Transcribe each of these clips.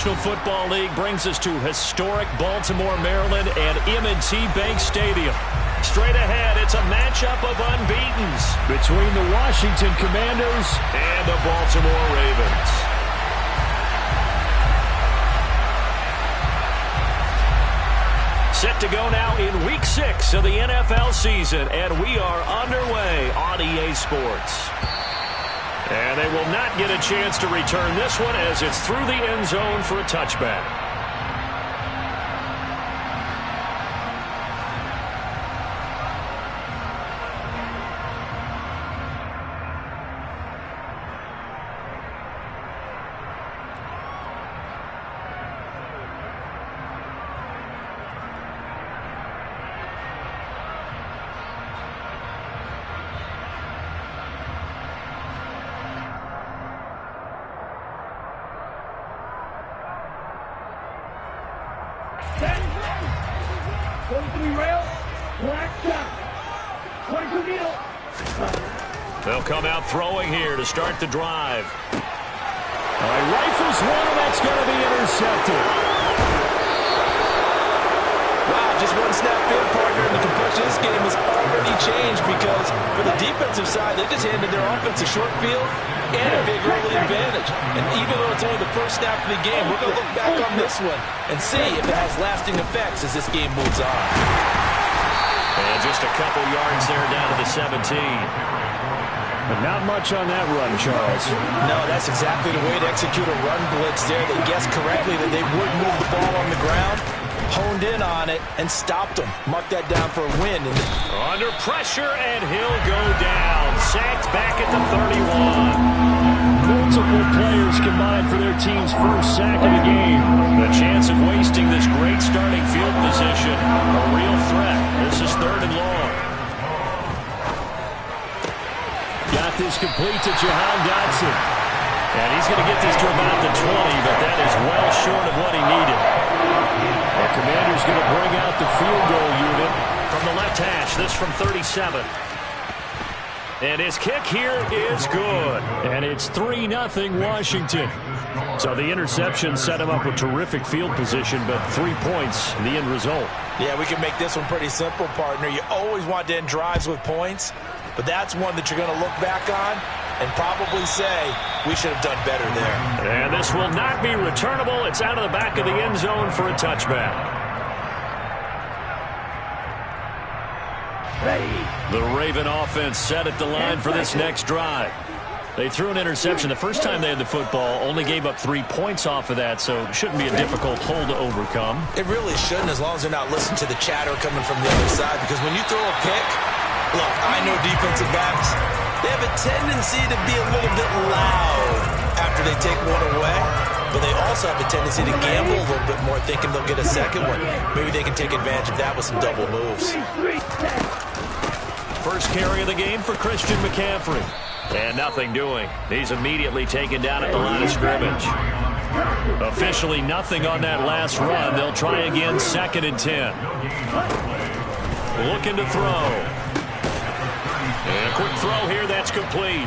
Football League brings us to historic Baltimore, Maryland and M&T Bank Stadium. Straight ahead, it's a matchup of unbeatens between the Washington Commanders and the Baltimore Ravens. Set to go now in Week 6 of the NFL season, and we are underway on EA Sports. And they will not get a chance to return this one as it's through the end zone for a touchback. They'll come out throwing here to start the drive. Rifles one, and that's going to be intercepted. Wow, just one snap there, partner, and the complexion of this game has already changed because for the defensive side, they just handed their offense a short field and a big early advantage. And even though it's only the first snap of the game, we're going to look back on this one and see if it has lasting effects as this game moves on. And just a couple yards there down to the 17. But not much on that run, Charles. No, that's exactly the way to execute a run blitz there. They guessed correctly that they would move the ball on the ground, honed in on it, and stopped them. Mark that down for a win. Under pressure, and he'll go down. Sacked back at the 31. Multiple players combined for their team's first sack of the game. The chance of wasting this great starting field position, a real threat. This is 3rd and long. Got this complete to Jahan Dotson. And he's going to get this to about the 20, but that is well short of what he needed. The Commander's going to bring out the field goal unit from the left hash. This from 37. And his kick here is good. And it's 3-0 Washington. So the interception set him up with terrific field position, but 3 points, the end result. Yeah, we can make this one pretty simple, partner. You always want to end drives with points, but that's one that you're going to look back on and probably say, we should have done better there. And this will not be returnable. It's out of the back of the end zone for a touchback. The Raven offense set at the line for this next drive. They threw an interception the first time they had the football, only gave up 3 points off of that, so it shouldn't be a difficult hole to overcome. It really shouldn't, as long as they're not listening to the chatter coming from the other side, because when you throw a pick, look, I know defensive backs, they have a tendency to be a little bit loud after they take one away, but they also have a tendency to gamble a little bit more, thinking they'll get a second one. Maybe they can take advantage of that with some double moves. First carry of the game for Christian McCaffrey. And nothing doing. He's immediately taken down at the line of scrimmage. Officially nothing on that last run. They'll try again, 2nd and 10. Looking to throw. And a quick throw here, that's complete.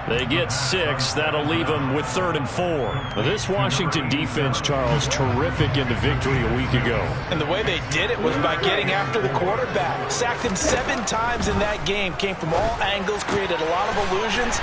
They get 6. That'll leave them with 3rd and 4. This Washington defense, Charles, terrific in the victory a week ago. And the way they did it was by getting after the quarterback. Sacked him 7 times in that game. Came from all angles, created a lot of illusions,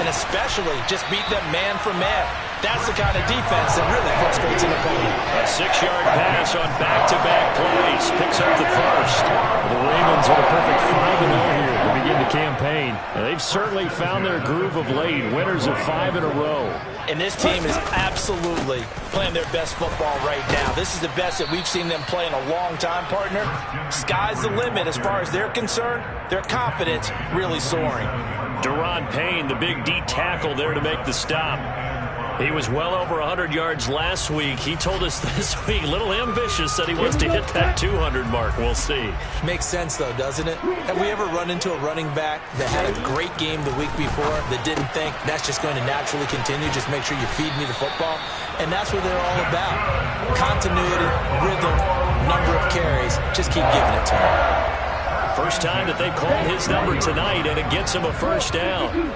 and especially just beat them man for man. That's the kind of defense that really frustrates an opponent. A 6-yard pass on back-to-back plays. Picks up the first. The Ravens with a perfect 5-0 here to begin the campaign. And they've certainly found their groove of late. Winners of 5 in a row. And this team is absolutely playing their best football right now. This is the best that we've seen them play in a long time, partner. Sky's the limit as far as they're concerned. Their confidence really soaring. Daron Payne, the big D tackle there to make the stop. He was well over 100 yards last week. He told us this week, a little ambitious, that he wants to hit that 200 mark. We'll see. Makes sense, though, doesn't it? Have we ever run into a running back that had a great game the week before that didn't think that's just going to naturally continue? Just make sure you feed me the football. And that's what they're all about. Continuity, rhythm, number of carries. Just keep giving it to him. First time that they've called his number tonight, and it gets him a first down.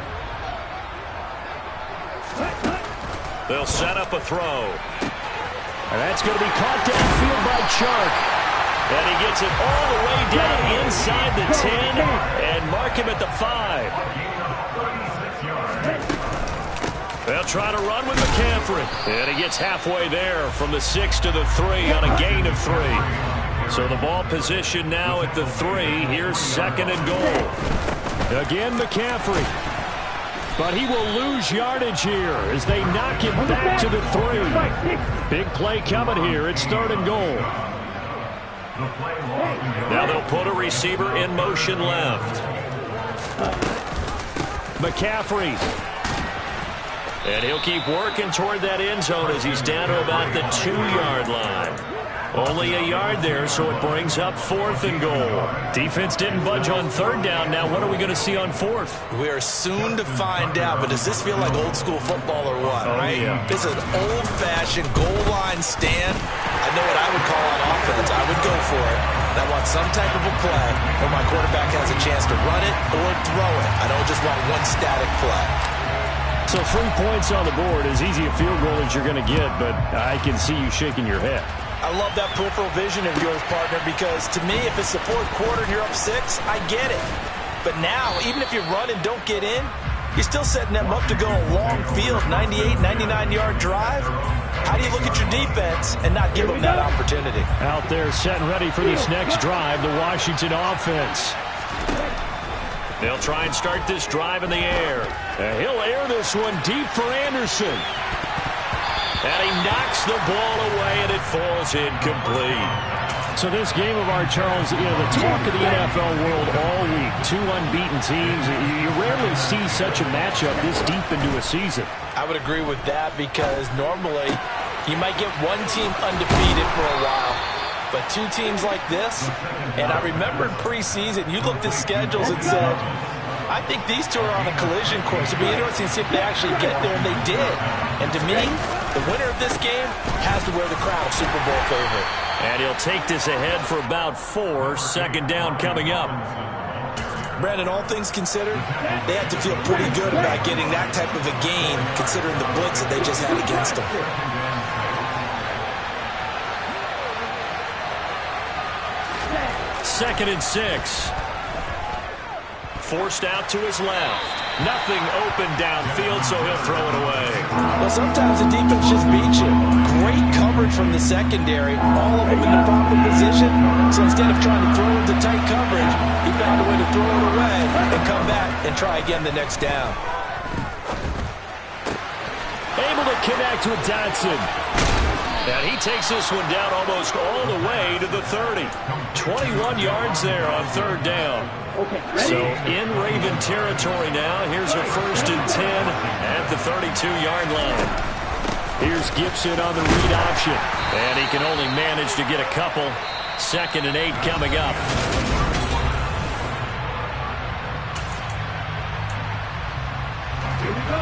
They'll set up a throw. And that's going to be caught downfield by Chark. And he gets it all the way down inside the 10 and mark him at the 5. They'll try to run with McCaffrey. And he gets halfway there from the 6 to the 3 on a gain of 3. So the ball position now at the 3. Here's 2nd and goal. Again, McCaffrey. But he will lose yardage here as they knock him back to the 3. Big play coming here. It's 3rd and goal. Now they'll put a receiver in motion left. McCaffrey. And he'll keep working toward that end zone as he's down to about the 2-yard line. Only a yard there, so it brings up 4th and goal. Defense didn't budge on 3rd down. Now what are we going to see on 4th? We are soon to find out, but does this feel like old school football or what, right? Yeah. This is an old-fashioned goal line stand. I know what I would call on offense. I would go for it. And I want some type of a play where my quarterback has a chance to run it or throw it. I don't just want one static play. So 3 points on the board, as easy a field goal as you're going to get, but I can see you shaking your head. I love that peripheral vision of yours, partner, because to me, if it's the 4th quarter and you're up 6, I get it. But now, even if you run and don't get in, you're still setting them up to go a long field, 98, 99-yard drive. How do you look at your defense and not give them that opportunity? Out there setting ready for this next drive, the Washington offense. They'll try and start this drive in the air. He'll air this one deep for Anderson. And he knocks the ball away, and it falls incomplete. So this game of our, Charles, the talk of the NFL world all week. 2 unbeaten teams. You rarely see such a matchup this deep into a season. I would agree with that because normally you might get one team undefeated for a while. But 2 teams like this, and I remember in preseason, you looked at schedules and said, I think these 2 are on a collision course. It'd be interesting to see if they actually get there, and they did. And to me, the winner of this game has to wear the crown of Super Bowl favorite. And he'll take this ahead for about 4. 2nd down coming up. Brandon, all things considered, they had to feel pretty good about getting that type of a game, considering the blitz that they just had against them. 2nd and 6. Forced out to his left. Nothing open downfield, so he'll throw it away. Well, sometimes the defense just beats you. Great coverage from the secondary. All of them in the proper position. So instead of trying to throw into tight coverage, he found a way to throw it away and come back and try again the next down. Able to connect with Dotson. And he takes this one down almost all the way to the 30. 21 yards there on 3rd down. So in Raven territory now. Here's a 1st and 10 at the 32-yard line. Here's Gibson on the read option. And he can only manage to get a couple. 2nd and 8 coming up. Here we go.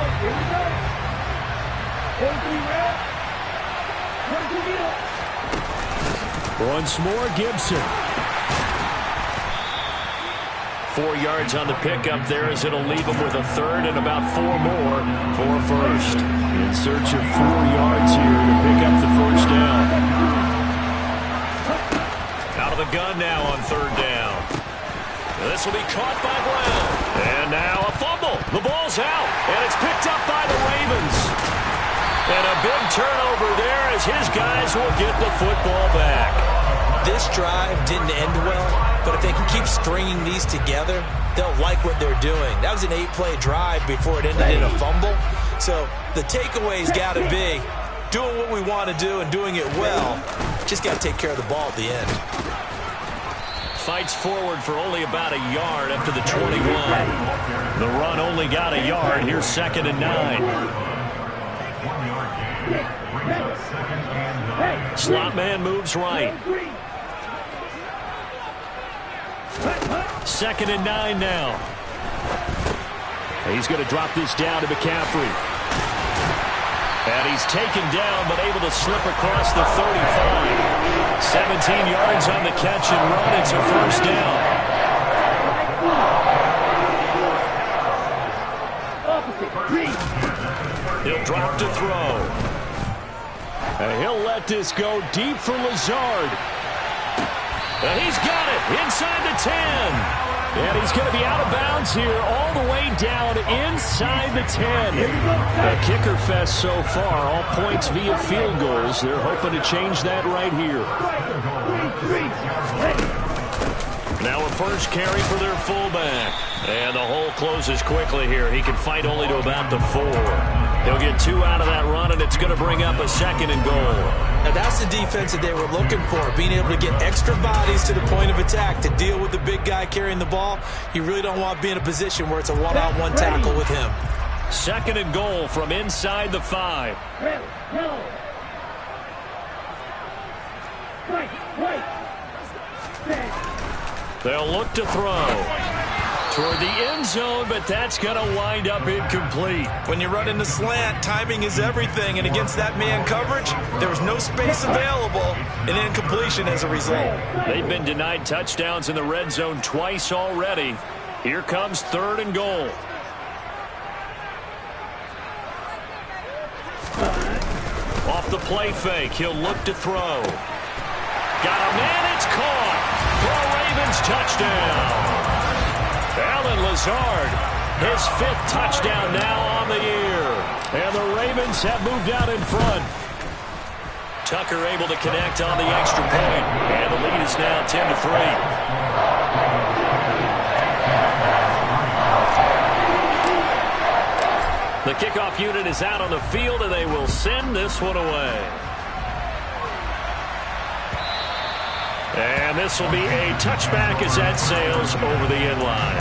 Here we go. Once more, Gibson. 4 yards on the pickup there as it'll leave him with a 3rd and about 4 more for a 1st. In search of 4 yards here to pick up the 1st down. Out of the gun now on 3rd down. This will be caught by Brown. And now a fumble. The ball's out, and it's picked up by the Ravens. And a big turnover there as his guys will get the football back. This drive didn't end well, but if they can keep stringing these together, they'll like what they're doing. That was an 8-play drive before it ended in a fumble. So the takeaway's got to be doing what we want to do and doing it well. Just got to take care of the ball at the end. Fights forward for only about a yard up to the 21. The run only got a yard. Here's 2nd and 9. Slot man moves right. 2nd and 9 now. He's going to drop this down to McCaffrey. And he's taken down, but able to slip across the 35. 17 yards on the catch and run. It's a 1st down. He'll drop to throw. And he'll let this go deep for Lazard. And he's got it inside the 10. And he's going to be out of bounds here all the way down inside the 10. A kicker fest so far. All points via field goals. They're hoping to change that right here. Now a first carry for their fullback. And the hole closes quickly here. He can fight only to about the 4. He'll get 2 out of that run, and it's going to bring up a 2nd and goal. Now that's the defense that they were looking for, being able to get extra bodies to the point of attack to deal with the big guy carrying the ball. You really don't want to be in a position where it's a one-on-one tackle with him. 2nd and goal from inside the 5. They'll look to throw toward the end zone, but that's going to wind up incomplete. When you run in the slant, timing is everything, and against that man coverage, there was no space available, and incompletion as a result. They've been denied touchdowns in the red zone twice already. Here comes 3rd and goal. Off the play fake, he'll look to throw. Got a man, it's caught for a Ravens touchdown. Allen Lazard, his 5th touchdown now on the year. And the Ravens have moved out in front. Tucker able to connect on the extra point. And the lead is now 10-3. The kickoff unit is out on the field, and they will send this one away. And this will be a touchback as that sails over the end line.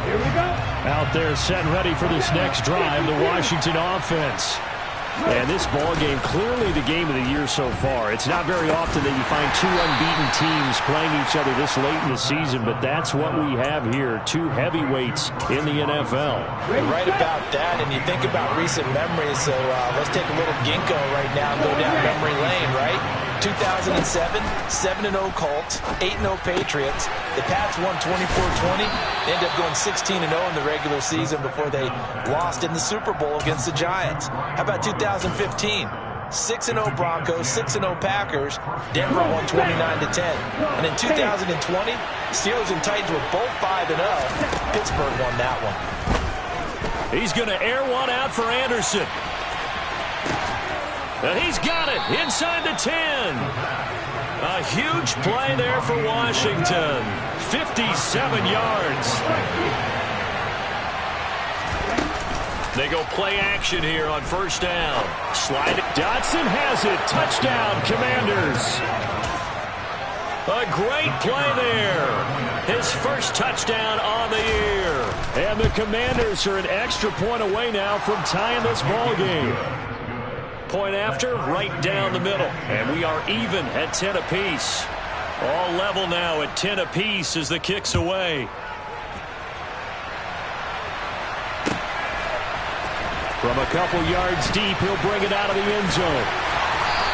Here we go. Out there set and ready for this next drive, the Washington offense. And this ball game, clearly the game of the year so far. It's not very often that you find 2 unbeaten teams playing each other this late in the season, but that's what we have here, 2 heavyweights in the NFL. You're right about that, and you think about recent memories, so let's take a little ginkgo right now and go down memory lane, right? 2007, 7-0 Colts, 8-0 Patriots. The Pats won 24-20. They ended up going 16-0 in the regular season before they lost in the Super Bowl against the Giants. How about 2015? 6-0 Broncos, 6-0 Packers. Denver won 29-10. And in 2020, Steelers and Titans were both 5-0. Pittsburgh won that one. He's going to air one out for Anderson. And he's got it inside the 10. A huge play there for Washington. 57 yards. They go play action here on 1st down. Slide it. Dotson has it. Touchdown, Commanders. A great play there. His 1st touchdown on the year. And the Commanders are an extra point away now from tying this ball game. Point after, right down the middle. And we are even at 10 apiece. All level now at 10 apiece as the kick's away. From a couple yards deep, he'll bring it out of the end zone.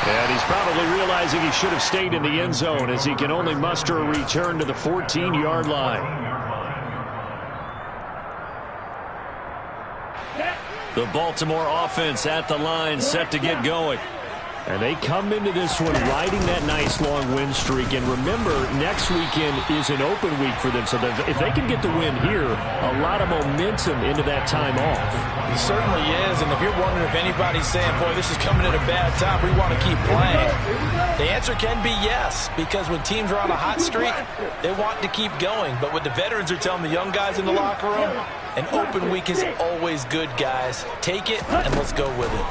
And he's probably realizing he should have stayed in the end zone as he can only muster a return to the 14-yard line. The Baltimore offense at the line, set to get going. And they come into this one riding that nice long win streak. And remember, next weekend is an open week for them. So if they can get the win here, a lot of momentum into that time off. He certainly is. And if you're wondering if anybody's saying, boy, this is coming at a bad time, we want to keep playing, the answer can be yes. Because when teams are on a hot streak, they want to keep going. But what the veterans are telling the young guys in the locker room, an open week is always good, guys. Take it and let's go with it.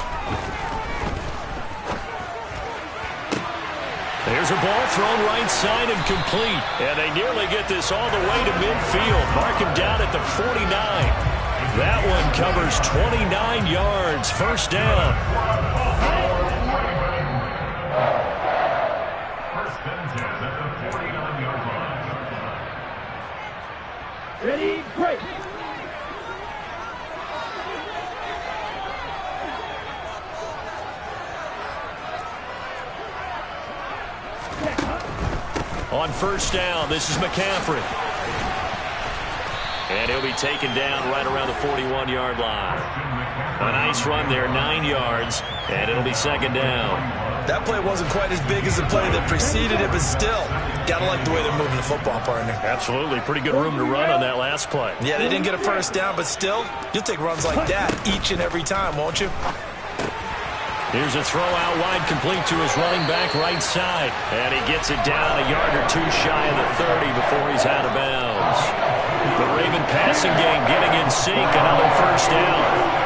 There's a ball thrown right side and complete. And they nearly get this all the way to midfield. Mark him down at the 49. That one covers 29 yards. 1st down. Ready, break. On 1st down, this is McCaffrey. And he'll be taken down right around the 41-yard line. A nice run there, 9 yards, and it'll be second down. That play wasn't quite as big as the play that preceded it, but still, gotta like the way they're moving the football, partner. Absolutely. Pretty good room to run on that last play. Yeah, they didn't get a first down, but still, you'll take runs like that each and every time, won't you? Here's a throw out wide, complete to his running back right side. And he gets it down a yard or two shy of the 30 before he's out of bounds. The Raven passing game getting in sync, another first down.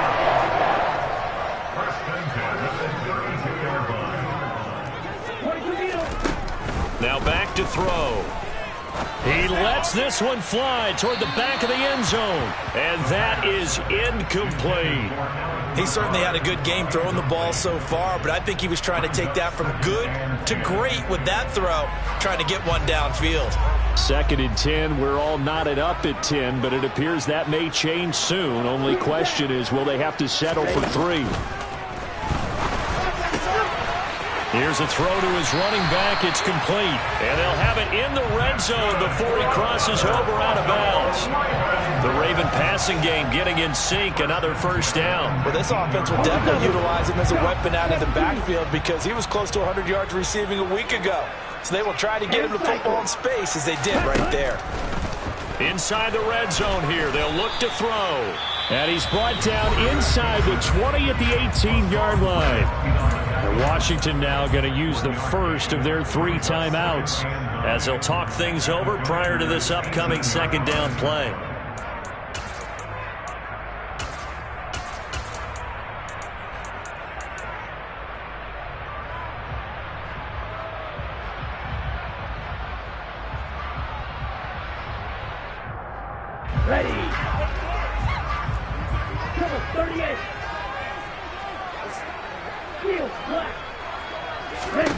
Now back to throw. He lets this one fly toward the back of the end zone. And that is incomplete. He certainly had a good game throwing the ball so far, but I think he was trying to take that from good to great with that throw, trying to get one downfield. 2nd and 10. We're all knotted up at 10, but it appears that may change soon. Only question is, will they have to settle for 3? Here's a throw to his running back. It's complete. And they'll have it in the red zone before he crosses over out of bounds. The Raven passing game getting in sync. Another first down. Well, this offense will definitely utilize him as a weapon out of the backfield because he was close to 100 yards receiving a week ago. So they will try to get him to football in space as they did right there. Inside the red zone here. They'll look to throw. And he's brought down inside the 20 at the 18-yard line. Washington now going to use the first of their 3 timeouts as they'll talk things over prior to this upcoming second down play. Ready. Cover 38. Field black. Ready.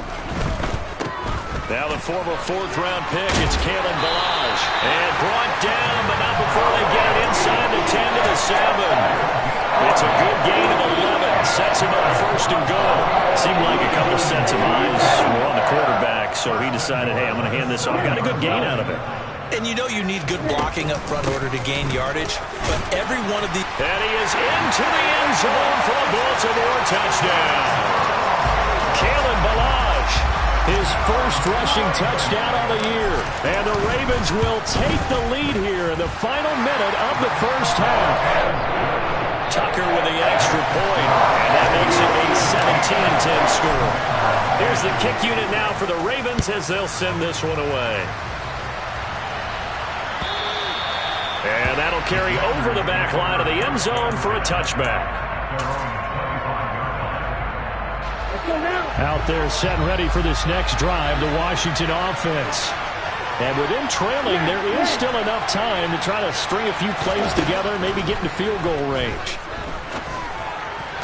Now the former 4th-round pick, it's Kalen Ballage. And brought down, but not before they get it inside the 10 to the 7. It's a good gain of 11. Sets him up first and goal. Seemed like a couple sets of eyes were on the quarterback, so he decided, hey, I'm going to hand this off. Got a good gain out of it. And you know you need good blocking up front in order to gain yardage, but every one of the... And he is into the end zone for a Baltimore touchdown. Kalen Ballage, his first rushing touchdown of the year. And the Ravens will take the lead here in the final minute of the first half. Tucker with the extra point, and that makes it a 17-10 score. Here's the kick unit now for the Ravens as they'll send this one away. And that'll carry over the back line of the end zone for a touchback. Out there set and ready for this next drive, the Washington offense. And with them trailing, there is still enough time to try to string a few plays together and maybe get into field goal range.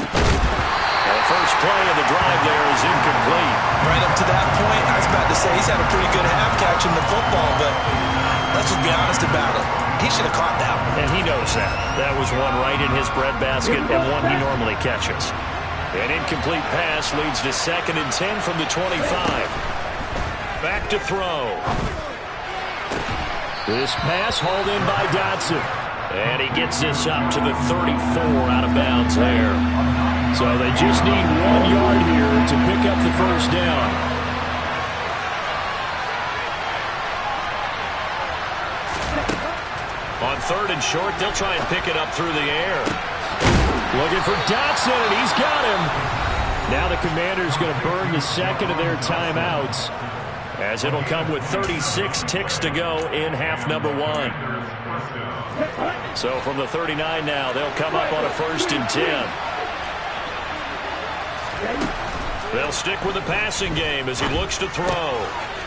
And the first play of the drive there is incomplete. Right up to that point, I was about to say he's had a pretty good half catching the football, but let's just be honest about it. He should have caught that one. And he knows that. That was one right in his breadbasket and one he normally catches. An incomplete pass leads to 2nd and 10 from the 25. Back to throw. This pass hauled in by Dotson. And he gets this up to the 34 out of bounds there. So they just need 1 yard here to pick up the first down. On 3rd and short, they'll try and pick it up through the air. Looking for Dotson, and he's got him. Now the Commanders going to burn the second of their timeouts, as it'll come with 36 ticks to go in half number 1. So from the 39 now, they'll come up on a 1st and 10. They'll stick with the passing game as he looks to throw.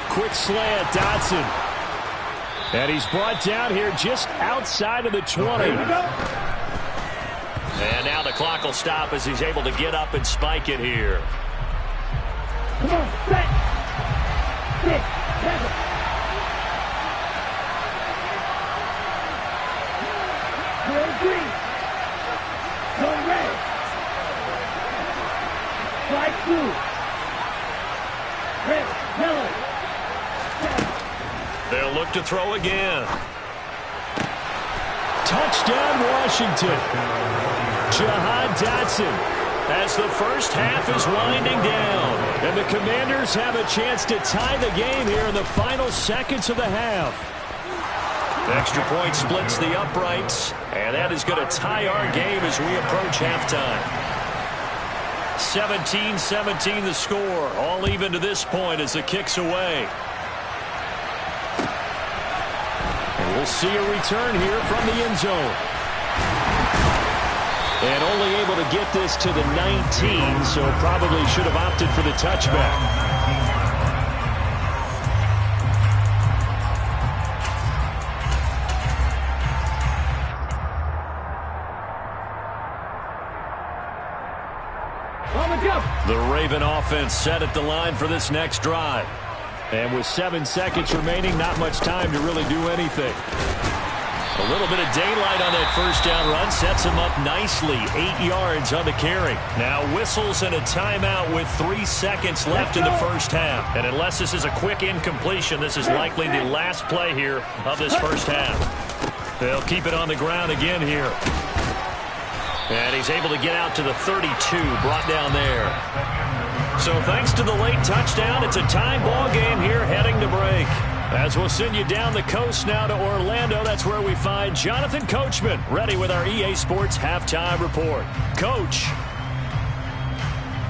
Quick slant, Dotson. And he's brought down here just outside of the 20. And now the clock will stop as he's able to get up and spike it here. Come on, set. 6, 7. Drill green. Zone red. Flag blue. Red, yellow. They'll look to throw again. Touchdown, Washington. Jahan Dotson, as the first half is winding down. And the Commanders have a chance to tie the game here in the final seconds of the half. Extra point splits the uprights, and that is going to tie our game as we approach halftime. 17-17 the score, all even to this point as the kick's away. And we'll see a return here from the end zone. And only able to get this to the 19, so probably should have opted for the touchback. The Raven offense set at the line for this next drive. And with 7 seconds remaining, not much time to really do anything. A little bit of daylight on that first down run sets him up nicely. 8 yards on the carry. Now whistles and a timeout with 3 seconds left in the first half. And unless this is a quick incompletion, this is likely the last play here of this first half. They'll keep it on the ground again here. And he's able to get out to the 32, brought down there. So thanks to the late touchdown, it's a tie ball game here heading to break. As we'll send you down the coast now to Orlando, that's where we find Jonathan Coachman, ready with our EA Sports Halftime Report. Coach.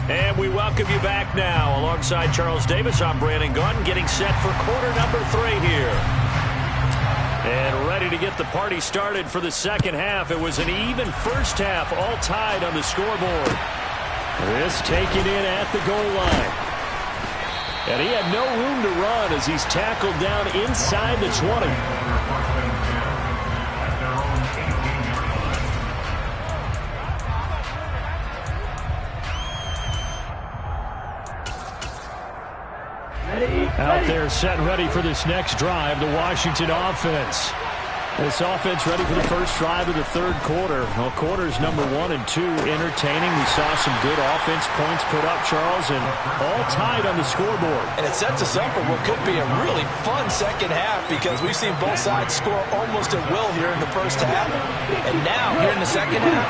And we welcome you back now. Alongside Charles Davis, I'm Brandon Gaudin, getting set for quarter number 3 here. And ready to get the party started for the second half. It was an even first half, all tied on the scoreboard. This taken in at the goal line. And he had no room to run as he's tackled down inside the 20. Out there set and ready for this next drive, the Washington offense. This offense ready for the first drive of the third quarter. Well, quarters number 1 and 2 entertaining. We saw some good offense points put up, Charles, and all tied on the scoreboard. And it sets us up for what could be a really fun second half because we've seen both sides score almost at will here in the first half. And now, here in the second half,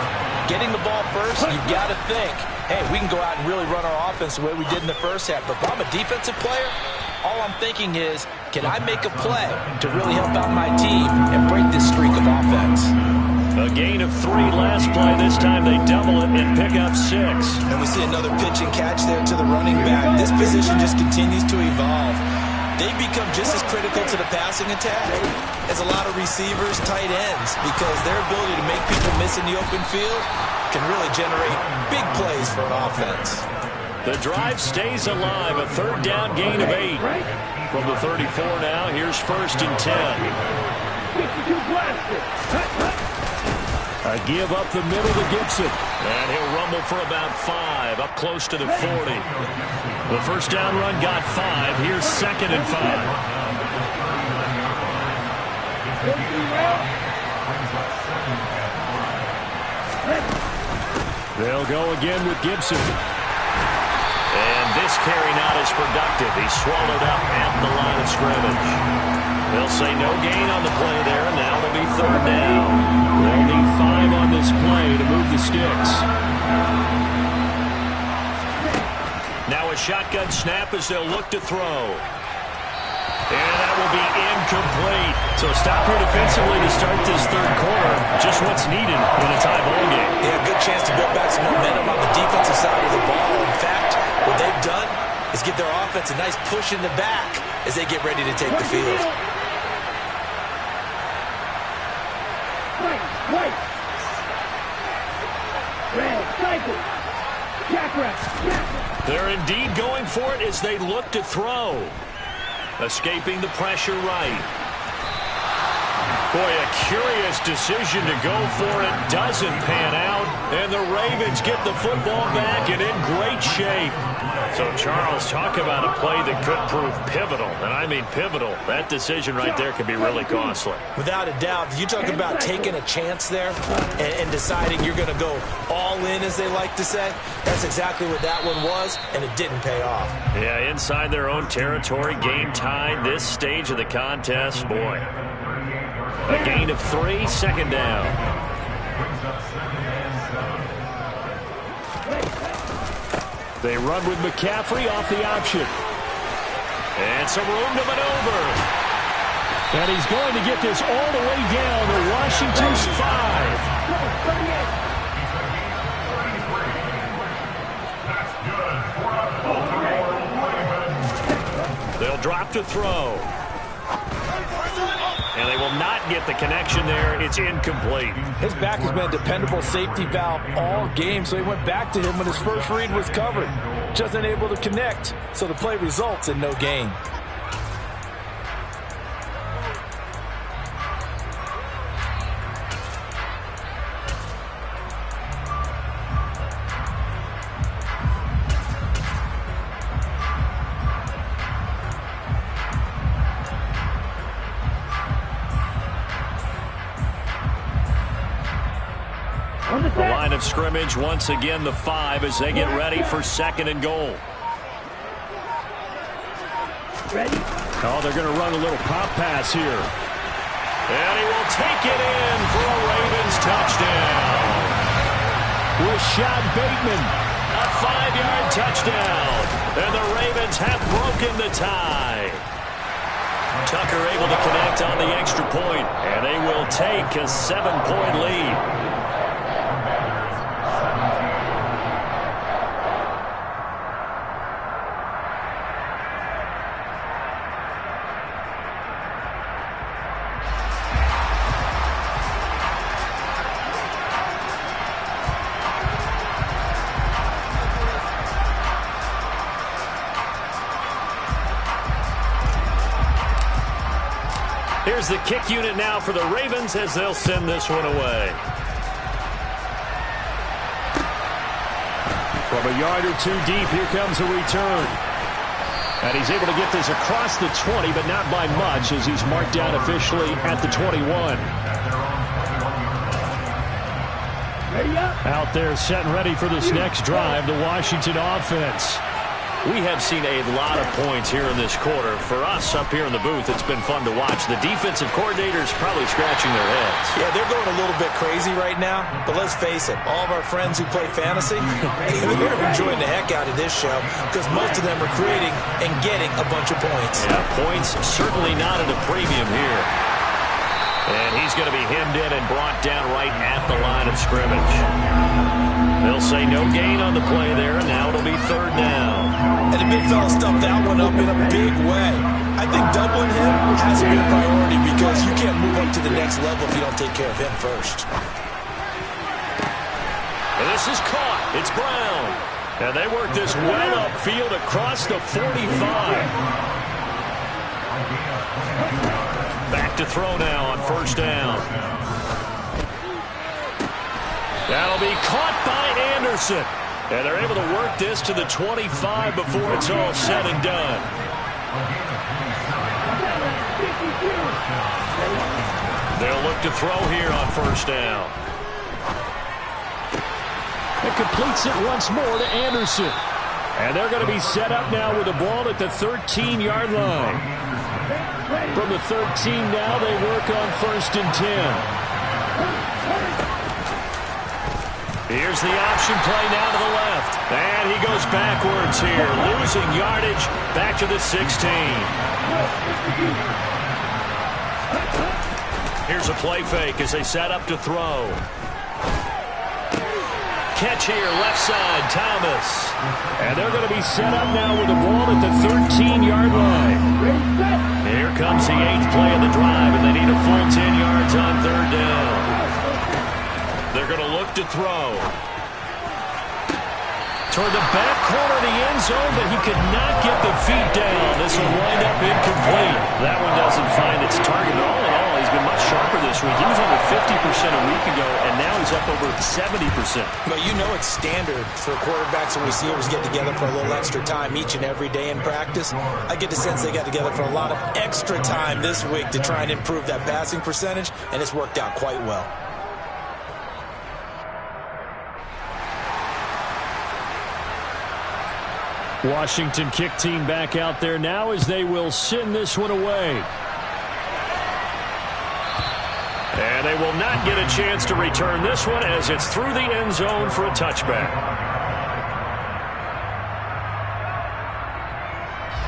getting the ball first, you've got to think, hey, we can go out and really run our offense the way we did in the first half. But if I'm a defensive player, all I'm thinking is, can I make a play to really help out my team and break this streak of offense? A gain of 3 last play. This time they double it and pick up 6. And we see another pitch and catch there to the running back. This position just continues to evolve. They become just as critical to the passing attack as a lot of receivers, tight ends, because their ability to make people miss in the open field can really generate big plays for an offense. The drive stays alive. A third down gain of 8. From the 34 now, here's 1st and 10. A give up the middle to Gibson. And he'll rumble for about 5, up close to the 40. The first down run got 5. Here's 2nd and 5. They'll go again with Gibson. And this carry not as productive. He's swallowed up at the line of scrimmage. They'll say no gain on the play there, and now it'll be 3rd down. They'll need 5 on this play to move the sticks. Now a shotgun snap as they'll look to throw. And that will be incomplete. So a stop here defensively to start this third quarter. Just what's needed in a tie ball game. They have a good chance to build back some momentum on the defensive side of the ball. In fact, what they've done is give their offense a nice push in the back as they get ready to take the field. They're indeed going for it as they look to throw. Escaping the pressure right. Boy, a curious decision to go for it. Doesn't pan out. And the Ravens get the football back and in great shape. So, Charles, talk about a play that could prove pivotal. And I mean pivotal. That decision right there could be really costly. Without a doubt. You talk about taking a chance there and deciding you're going to go all in, as they like to say. That's exactly what that one was, and it didn't pay off. Yeah, inside their own territory, game tied, this stage of the contest, boy. A gain of 3, second down. They run with McCaffrey off the option. And some room to maneuver. And he's going to get this all the way down to Washington's 5. They'll drop to throw. And they will not get the connection there. It's incomplete. His back has been a dependable safety valve all game, so he went back to him when his first read was covered. Just unable to connect, so the play results in no gain. The line of scrimmage, once again, the 5 as they get ready for 2nd and goal. Ready? Oh, they're going to run a little pop pass here. And he will take it in for a Ravens touchdown. Rashad Bateman, a 5-yard touchdown. And the Ravens have broken the tie. Tucker able to connect on the extra point, and they will take a 7-point lead. Here's the kick unit now for the Ravens as they'll send this one away. From a yard or 2 deep, here comes a return. And he's able to get this across the 20, but not by much as he's marked down officially at the 21. Ready up. Out there set and ready for this next drive, the Washington offense. We have seen a lot of points here in this quarter. For us up here in the booth, it's been fun to watch. The defensive coordinators probably scratching their heads. Yeah, they're going a little bit crazy right now, but let's face it, all of our friends who play fantasy, they're enjoying the heck out of this show because most of them are creating and getting a bunch of points. Yeah, points certainly not at a premium here. And he's going to be hemmed in and brought down right at the line of scrimmage. They'll say no gain on the play there, and now it'll be 3rd down. And the big fella stuffed that one up in a big way. I think doubling him has to be a priority because you can't move up to the next level if you don't take care of him first. And this is caught. It's Brown. And they work this well upfield across the 45. Back to throw now on 1st down. That'll be caught by Anderson. And they're able to work this to the 25 before it's all said and done. They'll look to throw here on 1st down. It completes it once more to Anderson. And they're going to be set up now with the ball at the 13-yard line. From the 13 now, they work on 1st and 10. Here's the option play now to the left. And he goes backwards here, losing yardage back to the 16. Here's a play fake as they set up to throw. Catch here, left side, Thomas. And they're going to be set up now with the ball at the 13-yard line. Here comes the 8th play of the drive, and they need a full 10 yards on 3rd down. They're going to look to throw. Toward the back corner of the end zone, but he could not get the feet down. This will wind up incomplete. That one doesn't find its target. All in all, he's been much sharper this week. He was under 50% a week ago, and now he's up over 70%. But you know it's standard for quarterbacks and receivers get together for a little extra time each and every day in practice. I get the sense they got together for a lot of extra time this week to try and improve that passing percentage, and it's worked out quite well. Washington kick team back out there now as they will send this one away. And they will not get a chance to return this one as it's through the end zone for a touchback.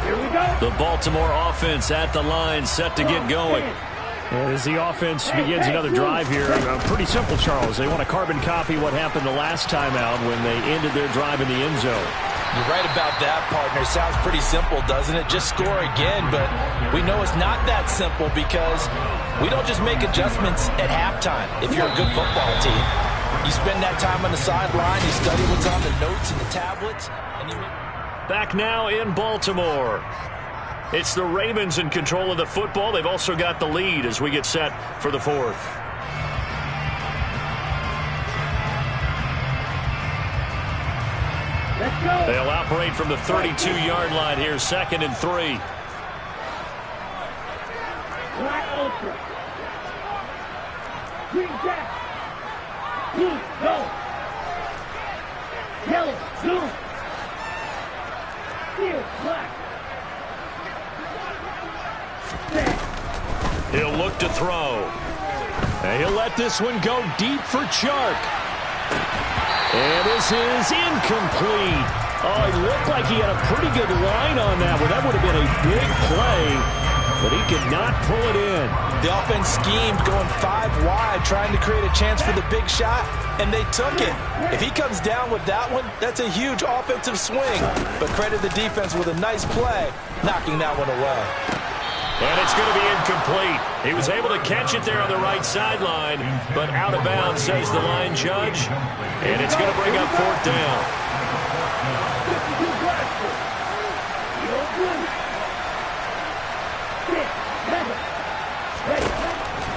Here we go. The Baltimore offense at the line, set to get going. As the offense begins another drive here, pretty simple, Charles. They want to carbon copy what happened the last time out when they ended their drive in the end zone. You're right about that, partner. Sounds pretty simple, doesn't it? Just score again, but we know it's not that simple because we don't just make adjustments at halftime if you're a good football team. You spend that time on the sideline, you study what's on the notes and the tablets, and you make... Back now in Baltimore. It's the Ravens in control of the football. They've also got the lead as we get set for the fourth. Let's go. They'll operate from the 32-yard line here, 2nd and 3. Black ultra. Green jack. Blue, go. Yellow, blue. Steel, black. He'll look to throw. And he'll let this one go deep for Chark. And this is incomplete. Oh, it looked like he had a pretty good line on that one. That would have been a big play, but he could not pull it in. The offense schemed going 5 wide, trying to create a chance for the big shot, and they took it. If he comes down with that one, that's a huge offensive swing. But credit the defense with a nice play, knocking that one away. And it's going to be incomplete. He was able to catch it there on the right sideline, but out of bounds, says the line judge. And it's going to bring up 4th down.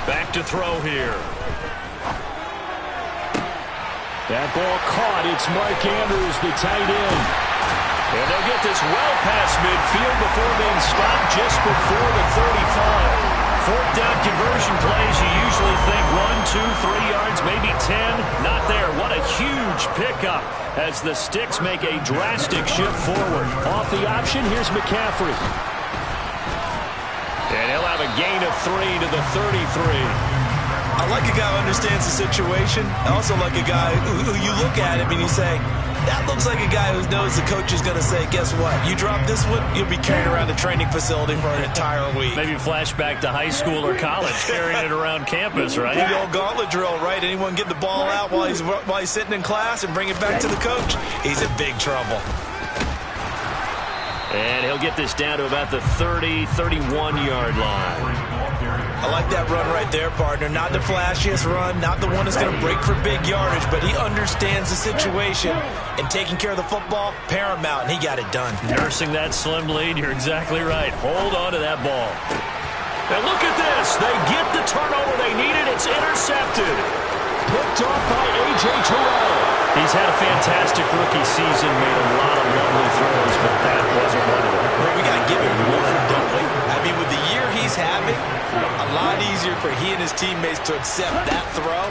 Back to throw here. That ball caught. It's Mark Andrews, the tight end. And they'll get this well past midfield before being stopped just before the 35. 4th down conversion plays, you usually think 1, 2, 3 yards, maybe 10. Not there. What a huge pickup as the Sticks make a drastic shift forward. Off the option, here's McCaffrey. And he'll have a gain of 3 to the 33. I like a guy who understands the situation. I also like a guy who you look at him and you say, that looks like a guy who knows the coach is going to say, guess what? You drop this one, you'll be carrying around the training facility for an entire week. Maybe flashback to high school or college, carrying it around campus, right? The old gauntlet drill, right? Anyone get the ball out while he's sitting in class and bring it back to the coach? He's in big trouble. And he'll get this down to about the 30, 31-yard line. I like that run right there, partner. Not the flashiest run, not the one that's going to break for big yardage, but he understands the situation, and taking care of the football, paramount, and he got it done. Nursing that slim lead, you're exactly right. Hold on to that ball. And look at this. They get the turnover they needed. It's intercepted. Picked off by A.J. Terrell. He's had a fantastic rookie season, made a lot of lovely throws, but that wasn't one of them. Well, we got to give him more, don't we? I mean, with the year he's having, a lot easier for he and his teammates to accept that throw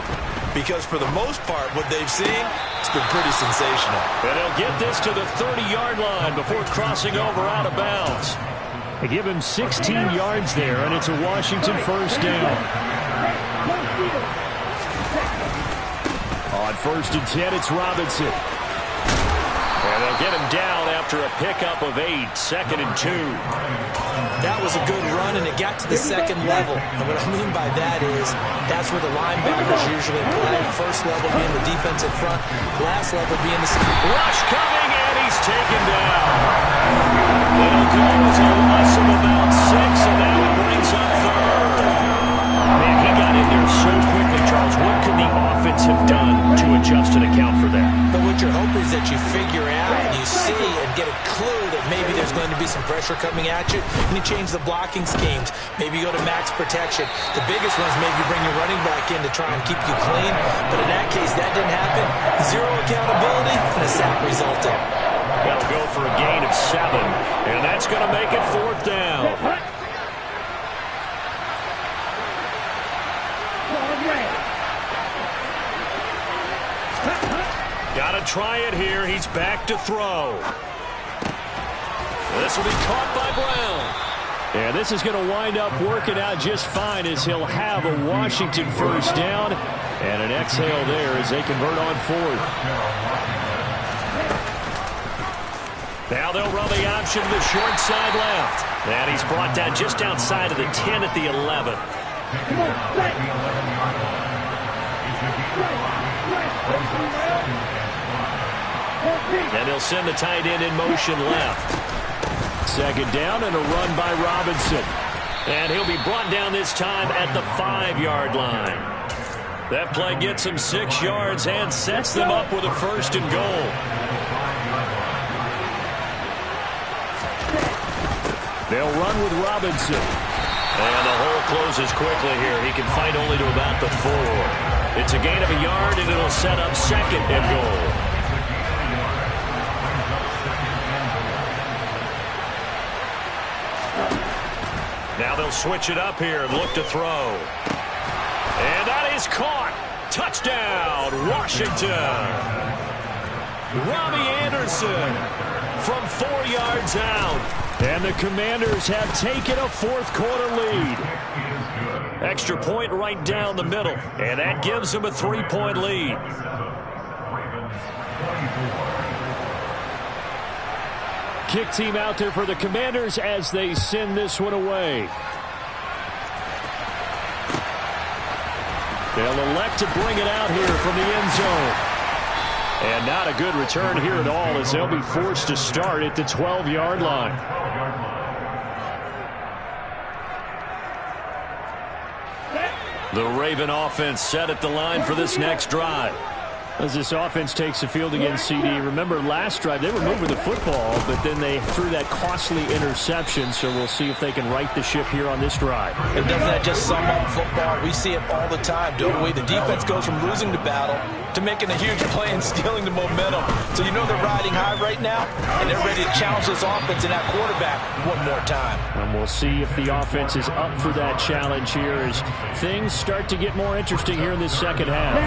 because for the most part, what they've seen, it's been pretty sensational. And they'll get this to the 30-yard line before crossing over out of bounds. They give him 16 yards there, and it's a Washington 1st down. On 1st and 10, it's Robinson. And they'll get him down after a pickup of 8, 2nd and 2. That was a good run, and it got to the 2nd level. And what I mean by that is that's where the linebackers usually play. 1st level being the defensive front, last level being the... Rush coming, and he's taken down. It'll go as a loss of about 6, and now it brings up 3rd. Man, he got in there so quickly, Charles. What could the offense have done to adjust and account for that? But what you're hoping is that you figure out and you see and get a clue that maybe there's going to be some pressure coming at you, and you change the blocking schemes. Maybe you go to max protection. The biggest ones maybe bring your running back in to try and keep you clean. But in that case, that didn't happen. 0 accountability, and a sack resulted. That'll go for a gain of 7, and that's going to make it 4th down. Got to try it here. He's back to throw. This will be caught by Brown. And this is going to wind up working out just fine as he'll have a Washington first down and an exhale there as they convert on fourth. Now they'll run the option to the short side left. And he's brought down just outside of the 10 at the 11. And they'll send the tight end in motion left. Second down and a run by Robinson. And he'll be brought down this time at the 5-yard line. That play gets him 6 yards and sets them up with a first and goal. They'll run with Robinson. And the hole closes quickly here. He can fight only to about the 4. It's a gain of a yard, and it'll set up second and goal. Now they'll switch it up here and look to throw. And that is caught. Touchdown, Washington. Robbie Anderson from 4 yards out. And the Commanders have taken a fourth-quarter lead. Extra point right down the middle. And that gives them a 3-point lead. Kick team out there for the Commanders as they send this one away. They'll elect to bring it out here from the end zone. And not a good return here at all as they'll be forced to start at the 12-yard line. The Raven offense set at the line for this next drive. As this offense takes the field against CD, remember last drive they were moving the football, but then they threw that costly interception, so we'll see if they can right the ship here on this drive. And doesn't that just sum up football? We see it all the time, don't we? The defense goes from losing the battle to making a huge play and stealing the momentum. So you know they're riding high right now, and they're ready to challenge this offense and that quarterback one more time. And we'll see if the offense is up for that challenge here as things start to get more interesting here in this second half.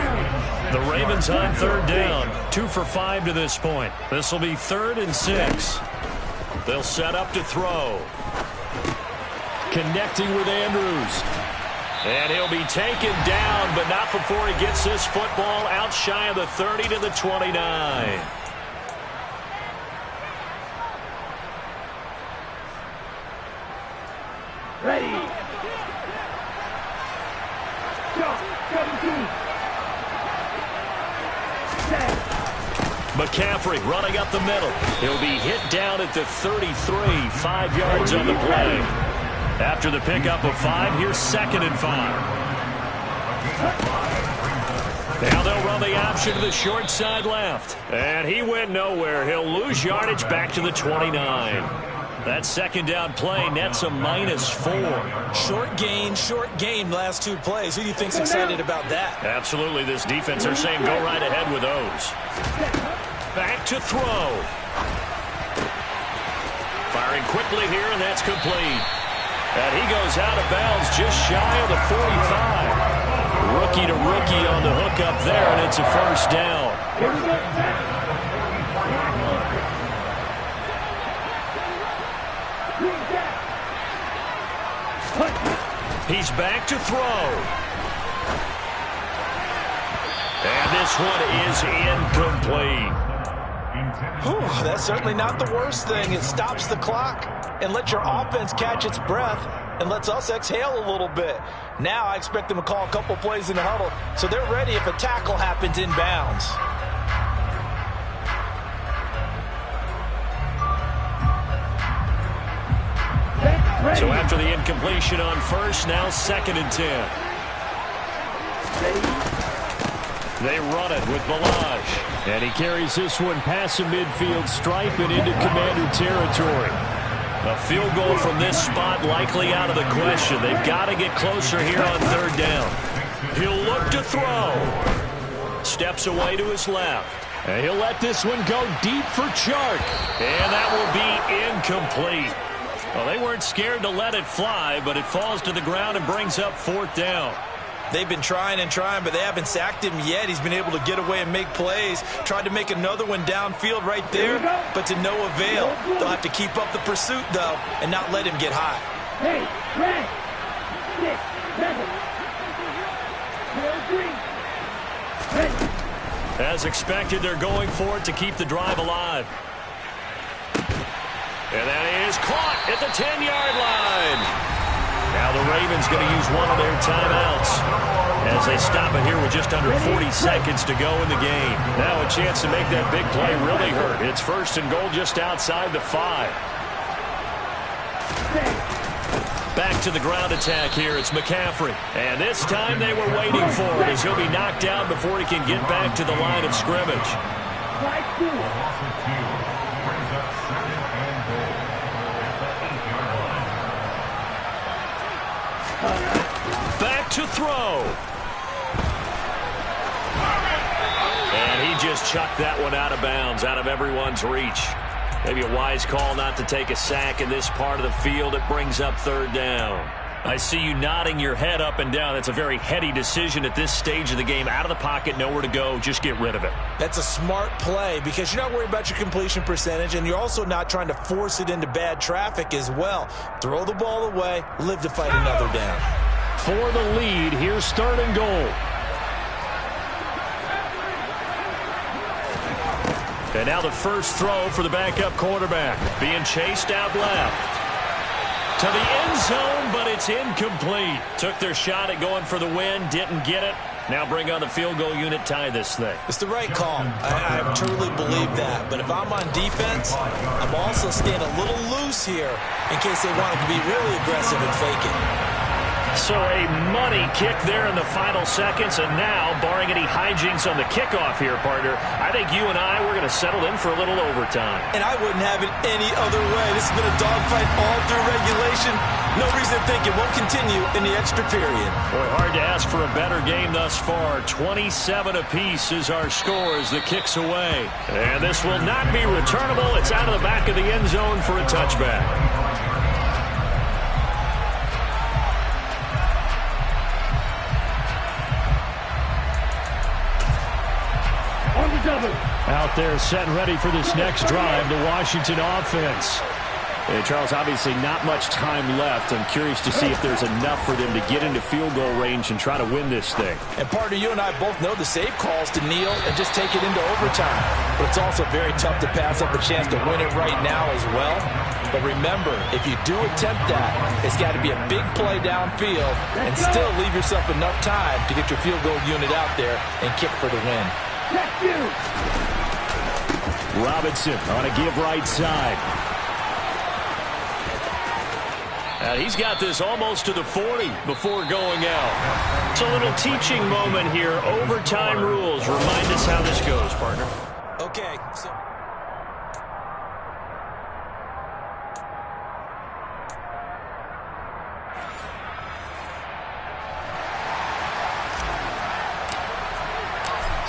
The Ravens on third down, 2 for 5 to this point. This will be 3rd and 6. They'll set up to throw. Connecting with Andrews. And he'll be taken down, but not before he gets this football out shy of the 30 to the 29. Ready. Go. 17. McCaffrey running up the middle. He'll be hit down at the 33, 5 yards on the play. After the pickup of 5, here's 2nd and 5. Now they'll run the option to the short side left. And he went nowhere. He'll lose yardage back to the 29. That second down play nets a -4. Short gain last 2 plays. Who do you think's excited about that? Absolutely. This defense are saying go right ahead with those. Back to throw. Firing quickly here, and that's complete. And he goes out of bounds just shy of the 45. Rookie to rookie on the hook up there, and it's a first down. He's back to throw. And this one is incomplete. Whew, that's certainly not the worst thing. It stops the clock and lets your offense catch its breath and lets us exhale a little bit. Now I expect them to call a couple plays in the huddle so they're ready if a tackle happens inbounds. So after the incompletion on first, now 2nd and 10. They run it with Balaj. And he carries this one past the midfield stripe and into Commander territory. A field goal from this spot likely out of the question. They've got to get closer here on third down. He'll look to throw. Steps away to his left. And he'll let this one go deep for Chark. And that will be incomplete. Well, they weren't scared to let it fly, but it falls to the ground and brings up 4th down. They've been trying and trying, but they haven't sacked him yet. He's been able to get away and make plays. Tried to make another one downfield right there, but to no avail. They'll have to keep up the pursuit, though, and not let him get high. Hey, red. 6, 7. 4, 3. Ready. As expected, they're going for it to keep the drive alive. And that is caught at the 10-yard line. Now the Ravens going to use one of their timeouts as they stop it here with just under 40 seconds to go in the game. Now a chance to make that big play really hurt. It's 1st and goal just outside the 5. Back to the ground attack here. It's McCaffrey. And this time they were waiting for it as he'll be knocked down before he can get back to the line of scrimmage. Back to throw. And he just chucked that one out of bounds, out of everyone's reach. Maybe a wise call not to take a sack in this part of the field. It brings up 3rd down. I see you nodding your head up and down. That's a very heady decision at this stage of the game. Out of the pocket, nowhere to go. Just get rid of it. That's a smart play because you're not worried about your completion percentage, and you're also not trying to force it into bad traffic as well. Throw the ball away, live to fight another down. For the lead, here's 3rd and goal. And now the first throw for the backup quarterback. Being chased out left. To the end zone, but it's incomplete. Took their shot at going for the win, didn't get it. Now bring on the field goal unit, tie this thing. It's the right call. I truly believe that. But if I'm on defense, I'm also staying a little loose here in case they want to be really aggressive and fake it. So a money kick there in the final seconds, and now, barring any hijinks on the kickoff here, partner, I think you and I, we're going to settle in for a little overtime. And I wouldn't have it any other way. This has been a dogfight all through regulation. No reason to think it won't continue in the extra period. Boy, hard to ask for a better game thus far. 27 apiece is our score as the kick's away. And this will not be returnable. It's out of the back of the end zone for a touchback. Out there set and ready for this next drive, the Washington offense. Hey, Charles, obviously not much time left. I'm curious to see if there's enough for them to get into field goal range and try to win this thing. And partner, you and I both know the save calls to kneel and just take it into overtime. But it's also very tough to pass up a chance to win it right now as well. But remember, if you do attempt that, it's got to be a big play downfield and still leave yourself enough time to get your field goal unit out there and kick for the win. Robinson on a give right side. He's got this almost to the 40 before going out. It's a little teaching moment here. Overtime rules. Remind us how this goes, partner. Okay, so...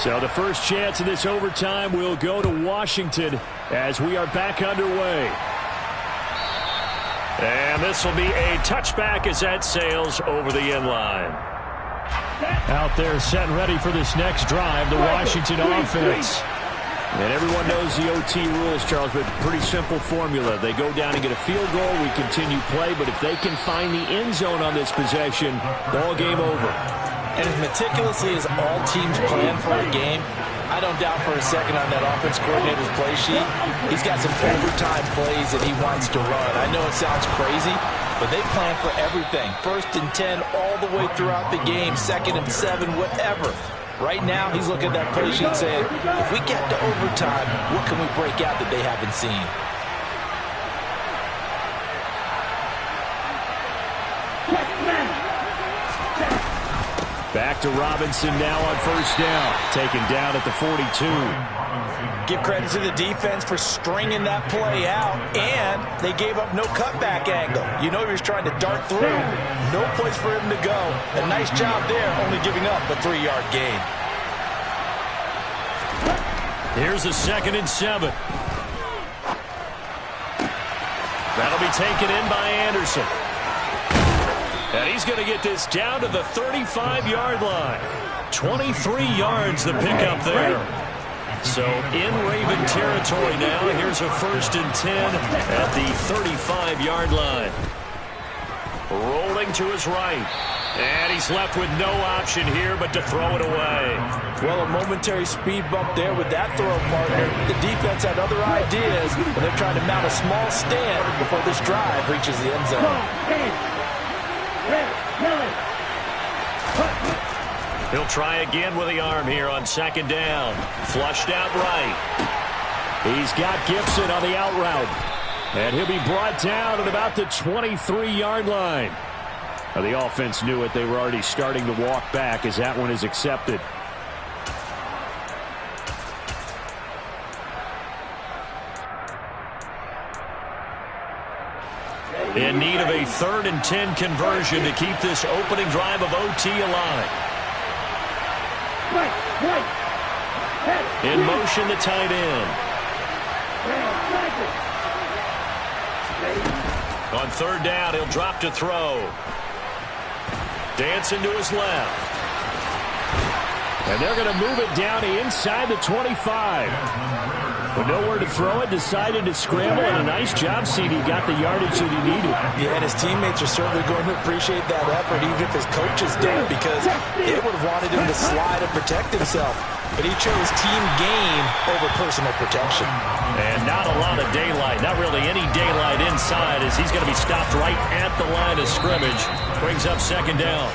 So the first chance of this overtime will go to Washington as we are back underway. And this will be a touchback as that sails over the end line. Out there set and ready for this next drive, the Washington offense. And everyone knows the OT rules, Charles, but pretty simple formula. They go down and get a field goal, we continue play, but if they can find the end zone on this possession, ball game over. And as meticulously as all teams plan for a game, I don't doubt for a second on that offense coordinator's play sheet, he's got some overtime plays that he wants to run. I know it sounds crazy, but they plan for everything. 1st and 10 all the way throughout the game, 2nd and 7, whatever. Right now, he's looking at that play sheet saying, if we get to overtime, what can we break out that they haven't seen? Back to Robinson now on 1st down. Taken down at the 42. Give credit to the defense for stringing that play out, and they gave up no cutback angle. You know he was trying to dart through. No place for him to go. A nice job there, only giving up a 3-yard gain. Here's a 2nd and 7. That'll be taken in by Anderson. And he's going to get this down to the 35-yard line. 23 yards the pickup there. So in Raven territory now. Here's a 1st and 10 at the 35-yard line. Rolling to his right. And he's left with no option here but to throw it away. Well, a momentary speed bump there with that throw, partner. The defense had other ideas, and they're trying to mount a small stand before this drive reaches the end zone. He'll try again with the arm here on second down. Flushed out right. He's got Gibson on the out route. And he'll be brought down at about the 23-yard line. Now, the offense knew it. They were already starting to walk back as that one is accepted. In need of a 3rd and 10 conversion to keep this opening drive of OT alive. In motion, the tight end. On 3rd down, he'll drop to throw. Dancing to his left. And they're going to move it down inside the 25. With nowhere to throw it, decided to scramble, and a nice job, CD. Got the yardage that he needed. Yeah, and his teammates are certainly going to appreciate that effort, even if his coaches don't, because they would have wanted him to slide and protect himself. But he chose team game over personal protection. And not a lot of daylight, not really any daylight inside, as he's going to be stopped right at the line of scrimmage. Brings up second down.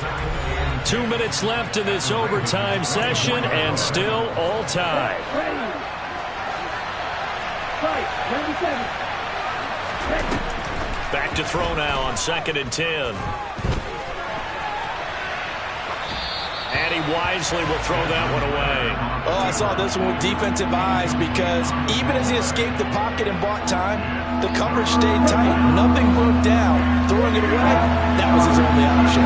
2 minutes left in this overtime session, and still all tied. Back to throw now on 2nd and 10. And he wisely will throw that one away. Oh, I saw this one with defensive eyes, because even as he escaped the pocket and bought time, the coverage stayed tight. Nothing broke down. Throwing it away, that was his only option.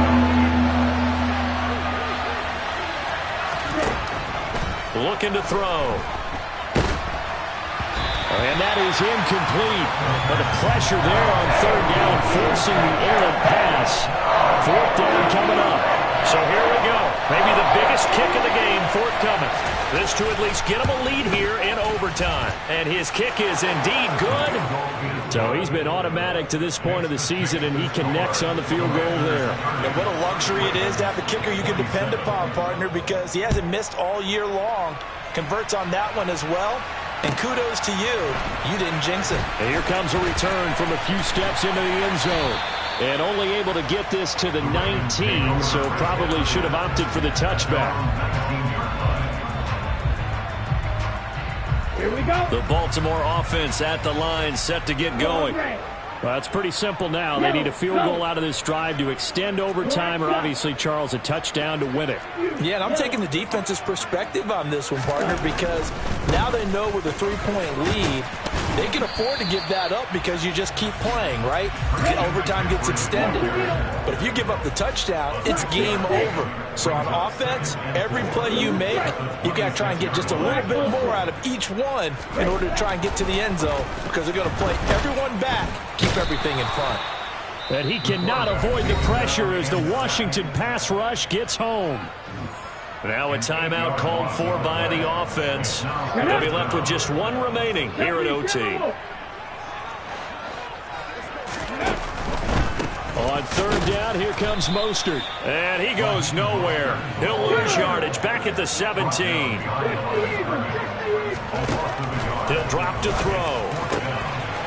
Looking to throw. And that is incomplete. But the pressure there on 3rd down, forcing the errant pass. 4th down coming up. So here we go. Maybe the biggest kick of the game forthcoming. This to at least get him a lead here in overtime. And his kick is indeed good. So he's been automatic to this point of the season, and he connects on the field goal there. And what a luxury it is to have a kicker you can depend upon, partner, because he hasn't missed all year long. Converts on that one as well. And kudos to you. You didn't jinx it. And here comes a return from a few steps into the end zone. And only able to get this to the 19, so probably should have opted for the touchback. Here we go. The Baltimore offense at the line, set to get going. Well, it's pretty simple now. They need a field goal out of this drive to extend overtime, or obviously, Charles, a touchdown to win it. Yeah, and I'm taking the defense's perspective on this one, partner, because now they know with a 3-point lead, they can afford to give that up because you just keep playing, right? Overtime gets extended. But if you give up the touchdown, it's game over. So on offense, every play you make, you got to try and get just a little bit more out of each one in order to try and get to the end zone, because they're going to play everyone back, keep everything in front. And he cannot avoid the pressure as the Washington pass rush gets home. Now a timeout called for by the offense. They'll be left with just one remaining here at OT. On 3rd down, here comes Mostert. And he goes nowhere. He'll lose yardage back at the 17. He'll drop to throw.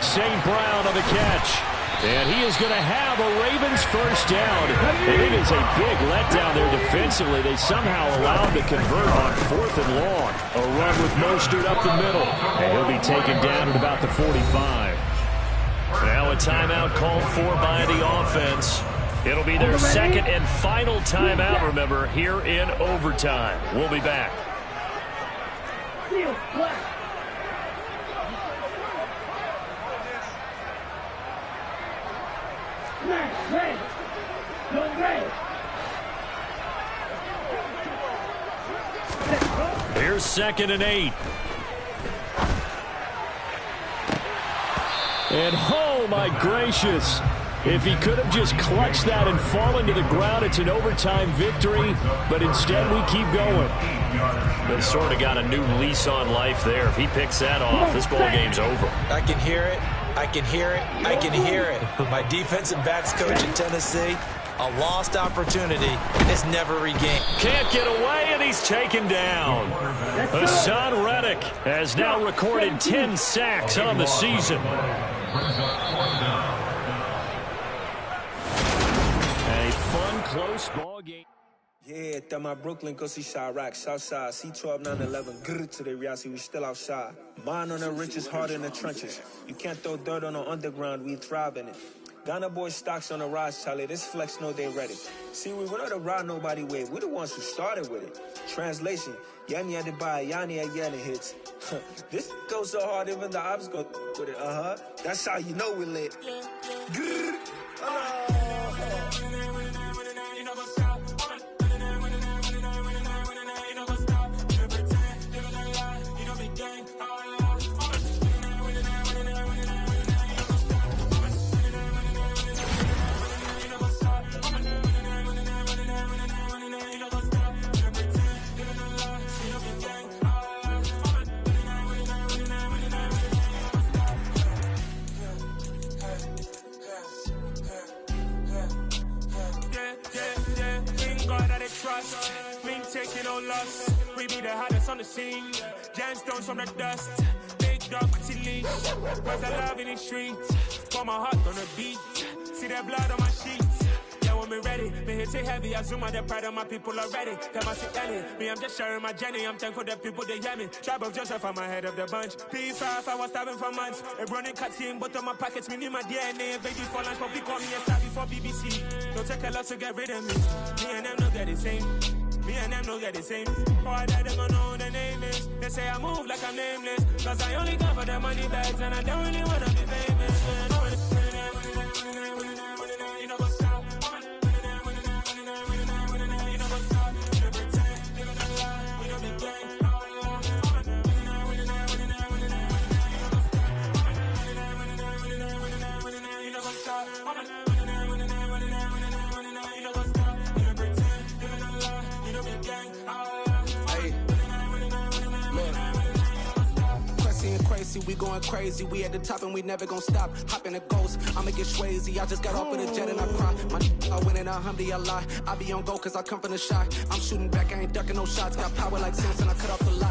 St. Brown on the catch. And he is going to have a Ravens first down. And it is a big letdown there defensively. They somehow allowed to convert on 4th and long. A run with Mostert up the middle. And he'll be taken down at about the 45. Now a timeout called for by the offense. It'll be their second and final timeout, remember, here in overtime. We'll be back. Here's 2nd and 8. And oh my gracious, if he could have just clutched that and fallen to the ground, it's an overtime victory, but instead we keep going. They sort of got a new lease on life there. If he picks that off, this ball game's over. I can hear it. I can hear it. I can hear it. My defensive backs coach in Tennessee, a lost opportunity is never regained. Can't get away, and he's taken down. Hassan Reddick has now recorded 10 sacks on the season. A fun, close ball game. Yeah, that my Brooklyn go see Chirac, Southside, C12, 911, grrr to the reality, we still outside. Mine on the riches, hard in the trenches. You can't throw dirt on the underground, we thrive in it. Ghana boys stocks on the rise, Charlie, this flex know they ready. See, we not to ride nobody wave, we the ones who started with it. Translation, Yanni had to buy, Yanni had Yanni hits. This goes so hard, even the ops go with it, That's how you know we lit. Grrr, taking no loss. We be the hottest on the scene. Gemstones from the dust. Big dog with your leash. Where's the love in the streets? Pour my heart on the beat. See that blood on my sheets. Yeah, when we ready, me hit it heavy. I zoom out the pride of my people already. Tell my shit Ellie. Me, I'm just sharing my journey. I'm thankful that people they hear me. Tribe of Joseph, I'm ahead of the bunch. P5, I was starving for months. A running cutscene, but on my pockets, me need my DNA. Baby for lunch, but we call me a star before BBC. Don't take a lot to get rid of me. Me and them don't get the same. Me and them don't get the same. Boy, that they gonna know who the name is. They say I move like I'm nameless. Cause I only come for the money bags and I don't really wanna be famous. You know what's up? You know what's up? You pretend, live in a lie. We don't be gang. You know what's up? We going crazy, we at the top and we never gonna stop. Hop in a ghost, I'ma get swayzy. I just got off of the jet and I cry. My I win in a Humvee, I lie. I be on go cause I come from the shot. I'm shooting back, I ain't ducking no shots. Got power like Samson, I cut off the locks.